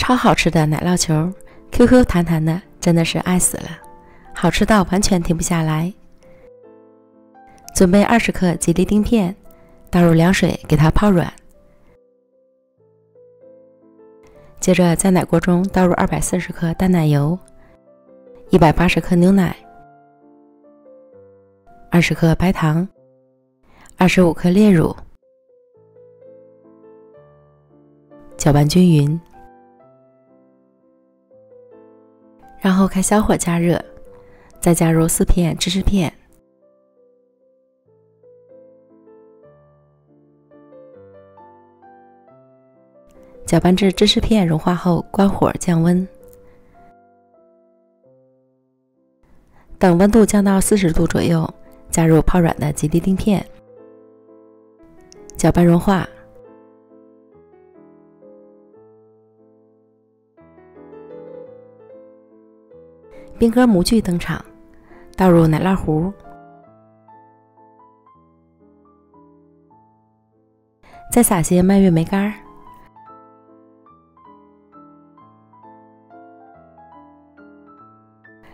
超好吃的奶酪球 ，QQ 弹弹的，真的是爱死了，好吃到完全停不下来。准备20克吉利丁片，倒入凉水给它泡软。接着在奶锅中倒入240克淡奶油，180克牛奶，20克白糖，25克炼乳，搅拌均匀，然后开小火加热，再加入4片芝士片，搅拌至芝士片融化后，关火降温。等温度降到40度左右，加入泡软的吉利丁片，搅拌融化。宾格模具登场，倒入奶酪糊，再撒些蔓越莓干，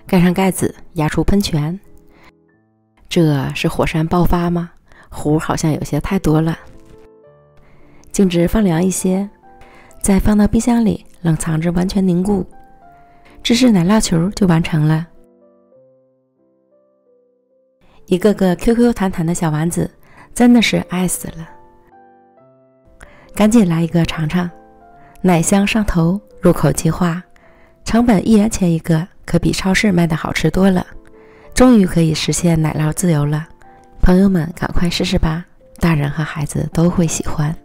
盖上盖子，压出喷泉。这是火山爆发吗？糊好像有些太多了。静置放凉一些，再放到冰箱里冷藏至完全凝固。芝士奶酪球就完成了。一个个 QQ 弹弹的小丸子，真的是爱死了。赶紧来一个尝尝，奶香上头，入口即化，成本1元钱一个，可比超市卖的好吃多了。终于可以实现奶酪自由了，朋友们赶快试试吧，大人和孩子都会喜欢。